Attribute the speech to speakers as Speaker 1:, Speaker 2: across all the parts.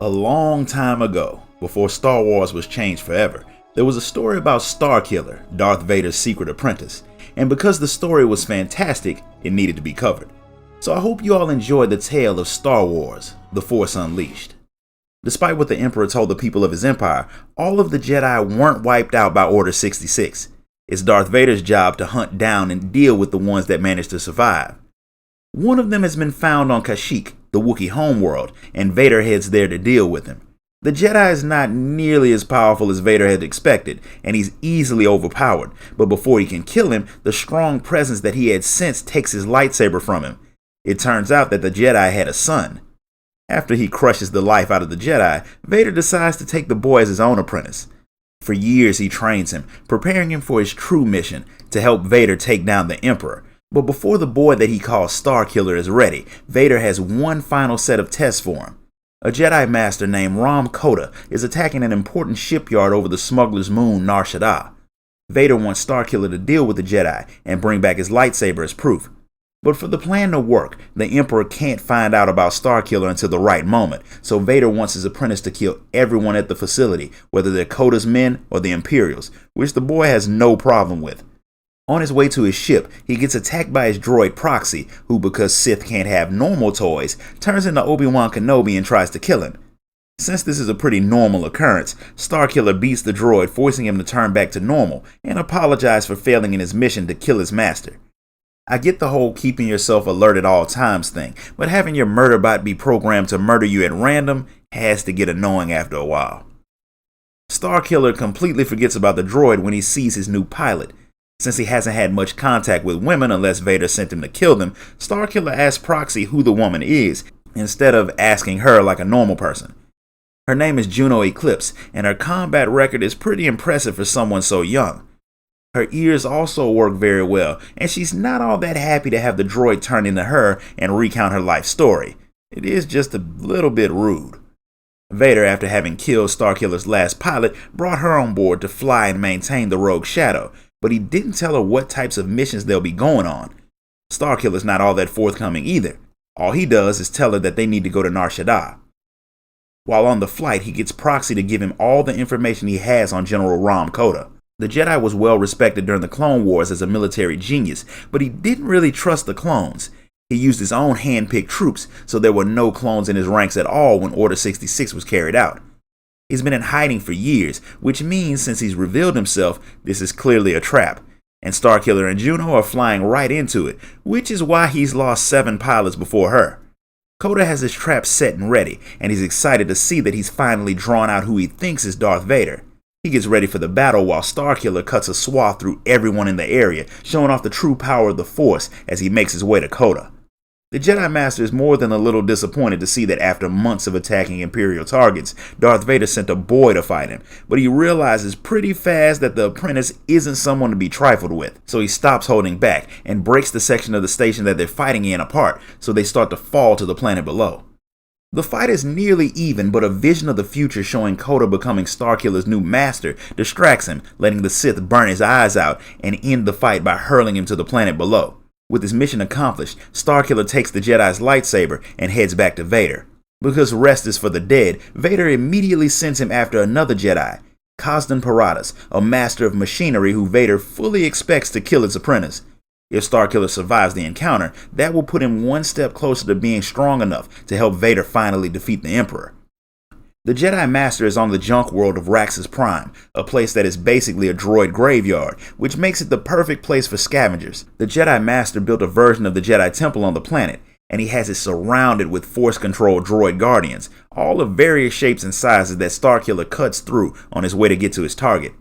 Speaker 1: A long time ago, before Star Wars was changed forever, there was a story about Starkiller, Darth Vader's secret apprentice, and because the story was fantastic, it needed to be covered. So I hope you all enjoyed the tale of Star Wars, The Force Unleashed. Despite what the Emperor told the people of his empire, all of the Jedi weren't wiped out by Order 66. It's Darth Vader's job to hunt down and deal with the ones that managed to survive. One of them has been found on Kashyyyk, the Wookiee homeworld, and Vader heads there to deal with him. The Jedi is not nearly as powerful as Vader had expected, and he's easily overpowered, but before he can kill him, the strong presence that he had sensed takes his lightsaber from him. It turns out that the Jedi had a son. After he crushes the life out of the Jedi, Vader decides to take the boy as his own apprentice. For years he trains him, preparing him for his true mission, to help Vader take down the Emperor. But before the boy that he calls Starkiller is ready, Vader has one final set of tests for him. A Jedi Master named Kota is attacking an important shipyard over the smuggler's moon Nar Shaddaa. Vader wants Starkiller to deal with the Jedi and bring back his lightsaber as proof. But for the plan to work, the Emperor can't find out about Starkiller until the right moment, so Vader wants his apprentice to kill everyone at the facility, whether they're Kota's men or the Imperials, which the boy has no problem with. On his way to his ship, he gets attacked by his droid Proxy, who, because Sith can't have normal toys, turns into Obi-Wan Kenobi and tries to kill him. Since this is a pretty normal occurrence, Starkiller beats the droid, forcing him to turn back to normal, and apologize for failing in his mission to kill his master. I get the whole keeping yourself alert at all times thing, but having your murder bot be programmed to murder you at random has to get annoying after a while. Starkiller completely forgets about the droid when he sees his new pilot. Since he hasn't had much contact with women unless Vader sent him to kill them, Starkiller asks Proxy who the woman is, instead of asking her like a normal person. Her name is Juno Eclipse, and her combat record is pretty impressive for someone so young. Her ears also work very well, and she's not all that happy to have the droid turn into her and recount her life story. It is just a little bit rude. Vader, after having killed Starkiller's last pilot, brought her on board to fly and maintain the rogue Shadow, but he didn't tell her what types of missions they'll be going on. Starkiller's not all that forthcoming either. All he does is tell her that they need to go to Nar Shaddaa. While on the flight, he gets Proxy to give him all the information he has on General Kota. The Jedi was well respected during the Clone Wars as a military genius, but he didn't really trust the clones. He used his own hand-picked troops, so there were no clones in his ranks at all when Order 66 was carried out. He's been in hiding for years, which means since he's revealed himself, this is clearly a trap. And Starkiller and Juno are flying right into it, which is why he's lost 7 pilots before her. Kota has his trap set and ready, and he's excited to see that he's finally drawn out who he thinks is Darth Vader. He gets ready for the battle while Starkiller cuts a swath through everyone in the area, showing off the true power of the Force as he makes his way to Kota. The Jedi Master is more than a little disappointed to see that after months of attacking Imperial targets, Darth Vader sent a boy to fight him, but he realizes pretty fast that the apprentice isn't someone to be trifled with, so he stops holding back and breaks the section of the station that they're fighting in apart, so they start to fall to the planet below. The fight is nearly even, but a vision of the future showing Kota becoming Starkiller's new master distracts him, letting the Sith burn his eyes out and end the fight by hurling him to the planet below. With his mission accomplished, Starkiller takes the Jedi's lightsaber and heads back to Vader. Because rest is for the dead, Vader immediately sends him after another Jedi, Kasdan Paratus, a master of machinery who Vader fully expects to kill his apprentice. If Starkiller survives the encounter, that will put him one step closer to being strong enough to help Vader finally defeat the Emperor. The Jedi Master is on the junk world of Raxus Prime, a place that is basically a droid graveyard, which makes it the perfect place for scavengers. The Jedi Master built a version of the Jedi Temple on the planet, and he has it surrounded with force-controlled droid guardians, all of various shapes and sizes that Starkiller cuts through on his way to get to his target.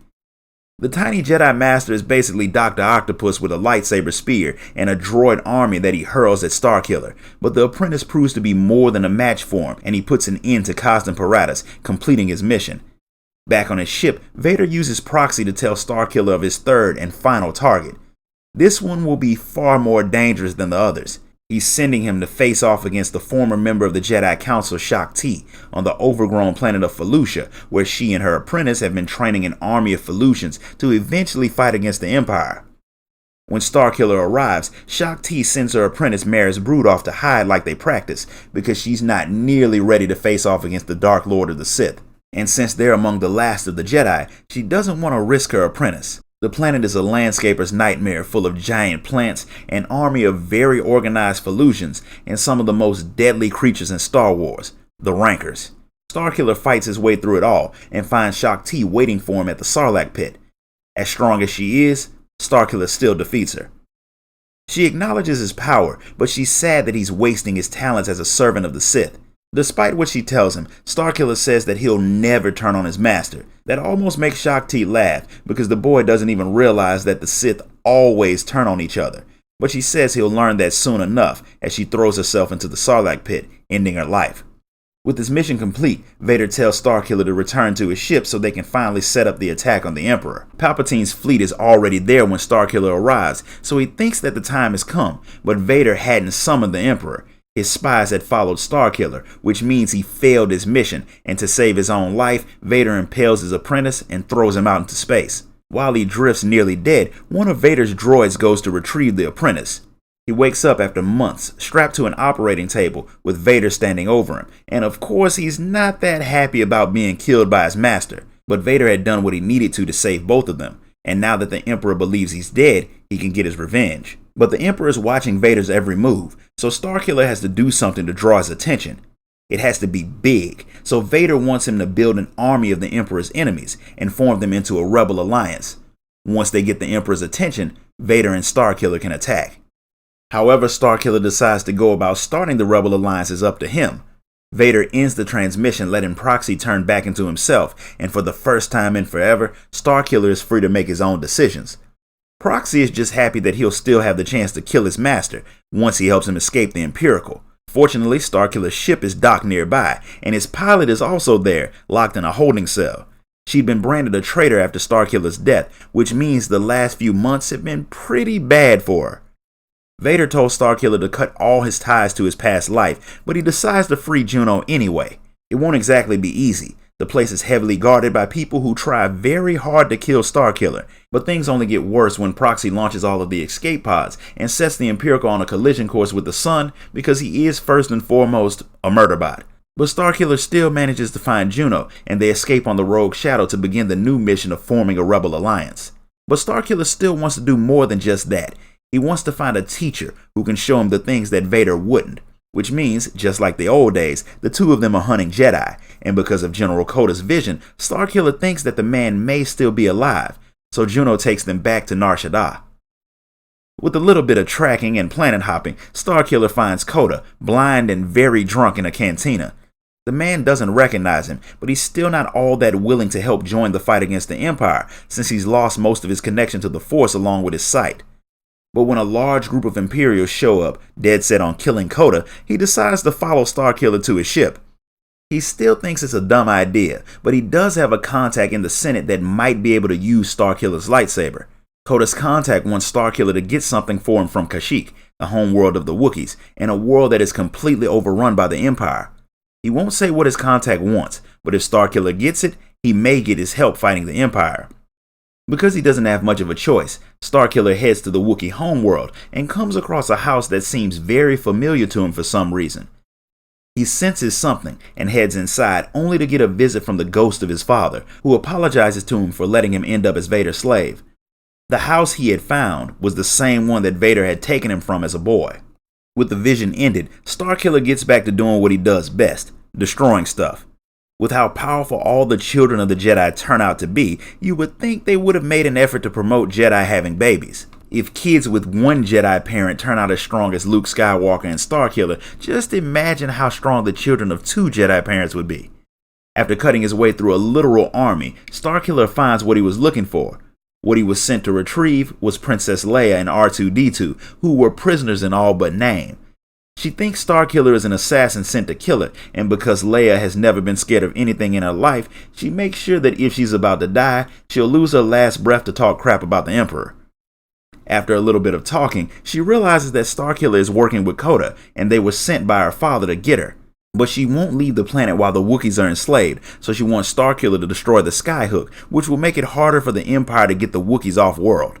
Speaker 1: The tiny Jedi Master is basically Dr. Octopus with a lightsaber spear and a droid army that he hurls at Starkiller, but the apprentice proves to be more than a match for him, and he puts an end to Kasdan Paratus, completing his mission. Back on his ship, Vader uses Proxy to tell Starkiller of his third and final target. This one will be far more dangerous than the others. He's sending him to face off against the former member of the Jedi Council Shaak Ti on the overgrown planet of Felucia, where she and her apprentice have been training an army of Felucians to eventually fight against the Empire. When Starkiller arrives, Shaak Ti sends her apprentice Maris Brood off to hide like they practice, because she's not nearly ready to face off against the Dark Lord of the Sith. And since they're among the last of the Jedi, she doesn't want to risk her apprentice. The planet is a landscaper's nightmare full of giant plants, an army of very organized Felucians, and some of the most deadly creatures in Star Wars, the Rankers. Starkiller fights his way through it all and finds Shaak Ti waiting for him at the Sarlacc pit. As strong as she is, Starkiller still defeats her. She acknowledges his power, but she's sad that he's wasting his talents as a servant of the Sith. Despite what she tells him, Starkiller says that he'll never turn on his master. That almost makes Shaak Ti laugh, because the boy doesn't even realize that the Sith always turn on each other. But she says he'll learn that soon enough as she throws herself into the Sarlacc pit, ending her life. With his mission complete, Vader tells Starkiller to return to his ship so they can finally set up the attack on the Emperor. Palpatine's fleet is already there when Starkiller arrives, so he thinks that the time has come, but Vader hadn't summoned the Emperor. His spies had followed Starkiller, which means he failed his mission, and to save his own life, Vader impales his apprentice and throws him out into space. While he drifts nearly dead, one of Vader's droids goes to retrieve the apprentice. He wakes up after months, strapped to an operating table, with Vader standing over him, and of course he's not that happy about being killed by his master, but Vader had done what he needed to save both of them, and now that the Emperor believes he's dead, he can get his revenge. But the Emperor is watching Vader's every move, so Starkiller has to do something to draw his attention. It has to be big, so Vader wants him to build an army of the Emperor's enemies and form them into a rebel alliance. Once they get the Emperor's attention, Vader and Starkiller can attack. However Starkiller decides to go about starting the rebel alliance is up to him. Vader ends the transmission, letting Proxy turn back into himself, and for the first time in forever, Starkiller is free to make his own decisions. Proxy is just happy that he'll still have the chance to kill his master once he helps him escape the Imperial. Fortunately, Starkiller's ship is docked nearby, and his pilot is also there, locked in a holding cell. She'd been branded a traitor after Starkiller's death, which means the last few months have been pretty bad for her. Vader told Starkiller to cut all his ties to his past life, but he decides to free Juno anyway. It won't exactly be easy. The place is heavily guarded by people who try very hard to kill Starkiller, but things only get worse when Proxy launches all of the escape pods and sets the Imperial on a collision course with the Sun, because he is first and foremost a murder bot. But Starkiller still manages to find Juno, and they escape on the Rogue Shadow to begin the new mission of forming a rebel alliance. But Starkiller still wants to do more than just that. He wants to find a teacher who can show him the things that Vader wouldn't, which means, just like the old days, the two of them are hunting Jedi, and because of General Kota's vision, Starkiller thinks that the man may still be alive, so Juno takes them back to Nar Shaddaa. With a little bit of tracking and planet hopping, Starkiller finds Kota, blind and very drunk in a cantina. The man doesn't recognize him, but he's still not all that willing to help join the fight against the Empire, since he's lost most of his connection to the Force along with his sight. But when a large group of Imperials show up, dead set on killing Kota, he decides to follow Starkiller to his ship. He still thinks it's a dumb idea, but he does have a contact in the Senate that might be able to use Starkiller's lightsaber. Kota's contact wants Starkiller to get something for him from Kashyyyk, the home world of the Wookiees, and a world that is completely overrun by the Empire. He won't say what his contact wants, but if Starkiller gets it, he may get his help fighting the Empire. Because he doesn't have much of a choice, Starkiller heads to the Wookiee homeworld and comes across a house that seems very familiar to him for some reason. He senses something and heads inside, only to get a visit from the ghost of his father, who apologizes to him for letting him end up as Vader's slave. The house he had found was the same one that Vader had taken him from as a boy. With the vision ended, Starkiller gets back to doing what he does best, destroying stuff. With how powerful all the children of the Jedi turn out to be, you would think they would have made an effort to promote Jedi having babies. If kids with one Jedi parent turn out as strong as Luke Skywalker and Starkiller, just imagine how strong the children of two Jedi parents would be. After cutting his way through a literal army, Starkiller finds what he was looking for. What he was sent to retrieve was Princess Leia and R2-D2, who were prisoners in all but name. She thinks Starkiller is an assassin sent to kill her, and because Leia has never been scared of anything in her life, she makes sure that if she's about to die, she'll lose her last breath to talk crap about the Emperor. After a little bit of talking, she realizes that Starkiller is working with Kota, and they were sent by her father to get her. But she won't leave the planet while the Wookiees are enslaved, so she wants Starkiller to destroy the Skyhook, which will make it harder for the Empire to get the Wookiees off-world.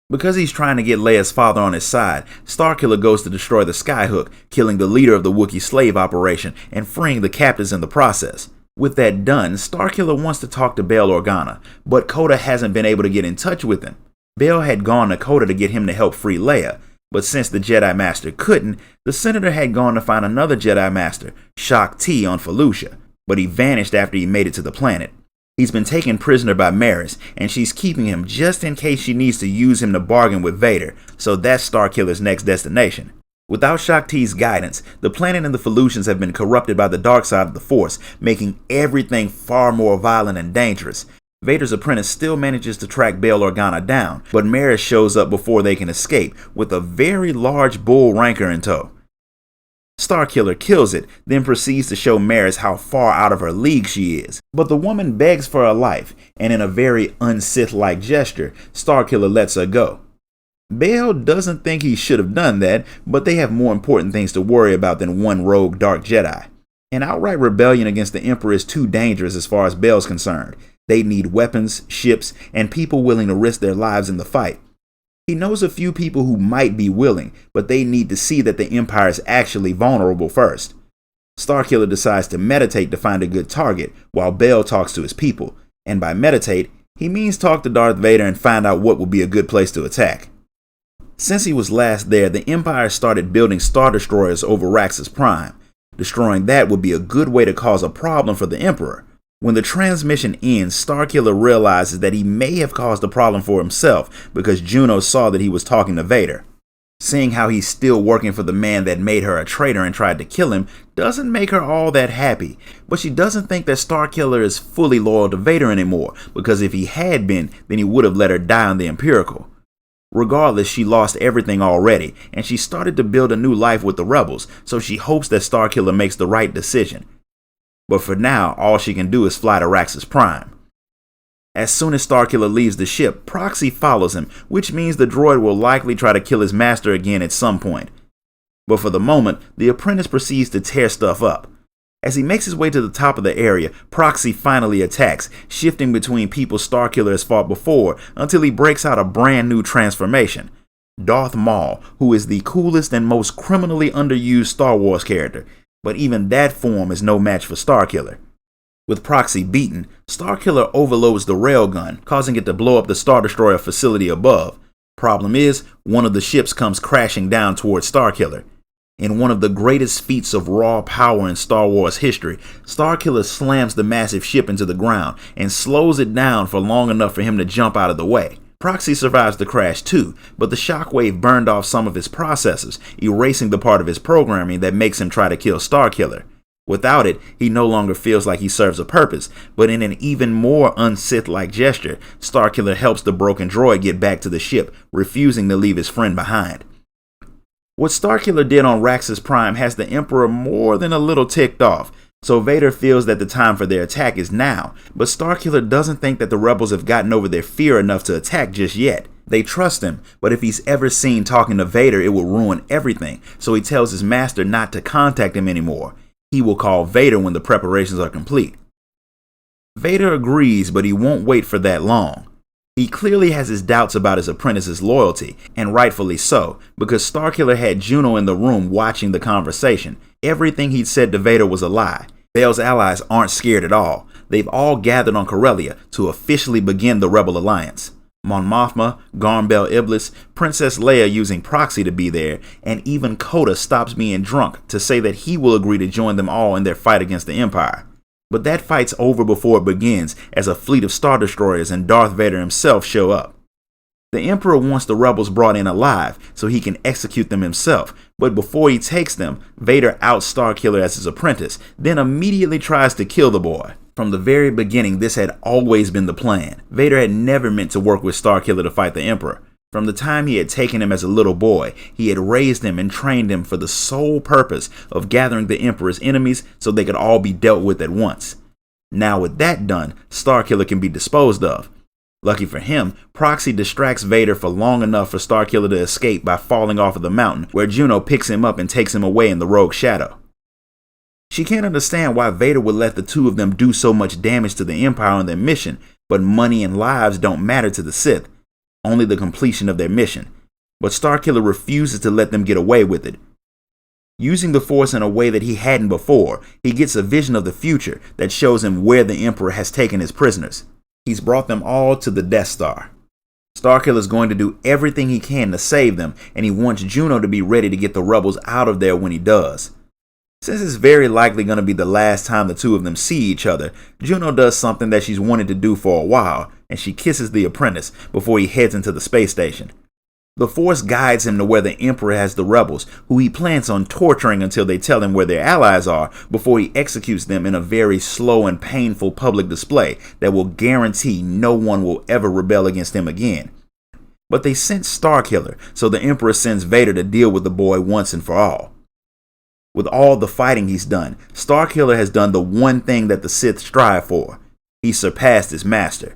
Speaker 1: Because he's trying to get Leia's father on his side, Starkiller goes to destroy the Skyhook, killing the leader of the Wookiee slave operation and freeing the captives in the process. With that done, Starkiller wants to talk to Bail Organa, but Kota hasn't been able to get in touch with him. Bail had gone to Kota to get him to help free Leia, but since the Jedi Master couldn't, the Senator had gone to find another Jedi Master, Shaak Ti on Felucia, but he vanished after he made it to the planet. He's been taken prisoner by Maris, and she's keeping him just in case she needs to use him to bargain with Vader, so that's Starkiller's next destination. Without Shaak Ti's guidance, the planet and the Felucians have been corrupted by the dark side of the Force, making everything far more violent and dangerous. Vader's apprentice still manages to track Bail Organa down, but Maris shows up before they can escape, with a very large bull rancor in tow. Starkiller kills it, then proceeds to show Maris how far out of her league she is. But the woman begs for her life, and in a very un-Sith-like gesture, Starkiller lets her go. Bail doesn't think he should have done that, but they have more important things to worry about than one rogue dark Jedi. An outright rebellion against the Emperor is too dangerous as far as Bail's concerned. They need weapons, ships, and people willing to risk their lives in the fight. He knows a few people who might be willing, but they need to see that the Empire is actually vulnerable first. Starkiller decides to meditate to find a good target, while Bail talks to his people, and by meditate, he means talk to Darth Vader and find out what would be a good place to attack. Since he was last there, the Empire started building Star Destroyers over Raxus Prime. Destroying that would be a good way to cause a problem for the Emperor. When the transmission ends, Starkiller realizes that he may have caused a problem for himself because Juno saw that he was talking to Vader. Seeing how he's still working for the man that made her a traitor and tried to kill him doesn't make her all that happy, but she doesn't think that Starkiller is fully loyal to Vader anymore, because if he had been, then he would have let her die on the Empirical. Regardless, she lost everything already, and she started to build a new life with the rebels, so she hopes that Starkiller makes the right decision. But for now, all she can do is fly to Raxus Prime. As soon as Starkiller leaves the ship, Proxy follows him, which means the droid will likely try to kill his master again at some point. But for the moment, the apprentice proceeds to tear stuff up. As he makes his way to the top of the area, Proxy finally attacks, shifting between people Starkiller has fought before until he breaks out a brand new transformation. Darth Maul, who is the coolest and most criminally underused Star Wars character, but even that form is no match for Starkiller. With Proxy beaten, Starkiller overloads the railgun, causing it to blow up the Star Destroyer facility above. Problem is, one of the ships comes crashing down towards Starkiller. In one of the greatest feats of raw power in Star Wars history, Starkiller slams the massive ship into the ground and slows it down for long enough for him to jump out of the way. Proxy survives the crash too, but the shockwave burned off some of his processors, erasing the part of his programming that makes him try to kill Starkiller. Without it, he no longer feels like he serves a purpose, but in an even more un-Sith-like gesture, Starkiller helps the broken droid get back to the ship, refusing to leave his friend behind. What Starkiller did on Raxus Prime has the Emperor more than a little ticked off, so Vader feels that the time for their attack is now, but Starkiller doesn't think that the rebels have gotten over their fear enough to attack just yet. They trust him, but if he's ever seen talking to Vader, it will ruin everything, so he tells his master not to contact him anymore. He will call Vader when the preparations are complete. Vader agrees, but he won't wait for that long. He clearly has his doubts about his apprentice's loyalty, and rightfully so, because Starkiller had Juno in the room watching the conversation. Everything he'd said to Vader was a lie. Bail's allies aren't scared at all. They've all gathered on Corellia to officially begin the Rebel Alliance. Mon Mothma, Garm Bel Iblis, Princess Leia using Proxy to be there, and even Kota stops being drunk to say that he will agree to join them all in their fight against the Empire. But that fight's over before it begins, as a fleet of Star Destroyers and Darth Vader himself show up. The Emperor wants the rebels brought in alive, so he can execute them himself, but before he takes them, Vader outs Starkiller as his apprentice, then immediately tries to kill the boy. From the very beginning, this had always been the plan. Vader had never meant to work with Starkiller to fight the Emperor. From the time he had taken him as a little boy, he had raised him and trained him for the sole purpose of gathering the Emperor's enemies so they could all be dealt with at once. Now with that done, Starkiller can be disposed of. Lucky for him, Proxy distracts Vader for long enough for Starkiller to escape by falling off of the mountain, where Juno picks him up and takes him away in the Rogue Shadow. She can't understand why Vader would let the two of them do so much damage to the Empire on their mission, but money and lives don't matter to the Sith. only the completion of their mission. But Starkiller refuses to let them get away with it. Using the Force in a way that he hadn't before, he gets a vision of the future that shows him where the Emperor has taken his prisoners. He's brought them all to the Death Star. Starkiller is going to do everything he can to save them, and he wants Juno to be ready to get the rebels out of there when he does. Since it's very likely going to be the last time the two of them see each other, Juno does something that she's wanted to do for a while, and she kisses the apprentice before he heads into the space station. The Force guides him to where the Emperor has the rebels, who he plans on torturing until they tell him where their allies are before he executes them in a very slow and painful public display that will guarantee no one will ever rebel against him again. But they sent Starkiller, so the Emperor sends Vader to deal with the boy once and for all. With all the fighting he's done, Starkiller has done the one thing that the Sith strive for. He's surpassed his master.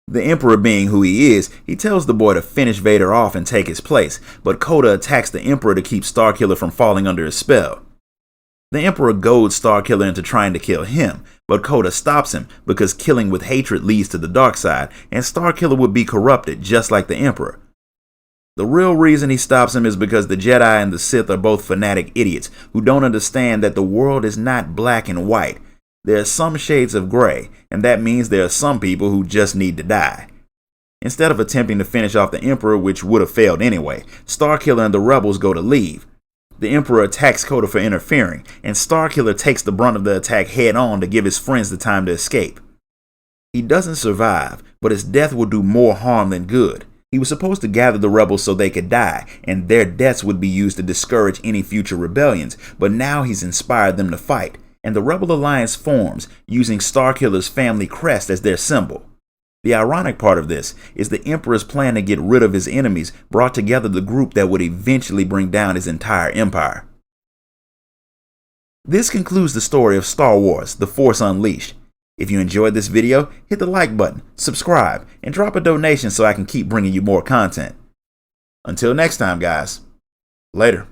Speaker 1: The Emperor being who he is, he tells the boy to finish Vader off and take his place, but Kota attacks the Emperor to keep Starkiller from falling under his spell. The Emperor goads Starkiller into trying to kill him, but Kota stops him because killing with hatred leads to the dark side, and Starkiller would be corrupted just like the Emperor. The real reason he stops him is because the Jedi and the Sith are both fanatic idiots who don't understand that the world is not black and white. There are some shades of gray, and that means there are some people who just need to die. Instead of attempting to finish off the Emperor, which would have failed anyway, Starkiller and the rebels go to leave. The Emperor attacks Kota for interfering, and Starkiller takes the brunt of the attack head on to give his friends the time to escape. He doesn't survive, but his death will do more harm than good. He was supposed to gather the rebels so they could die, and their deaths would be used to discourage any future rebellions, but now he's inspired them to fight, and the Rebel Alliance forms, using Starkiller's family crest as their symbol. The ironic part of this is the Emperor's plan to get rid of his enemies brought together the group that would eventually bring down his entire empire. This concludes the story of Star Wars: The Force Unleashed. If you enjoyed this video, hit the like button, subscribe, and drop a donation so I can keep bringing you more content. Until next time, guys. Later.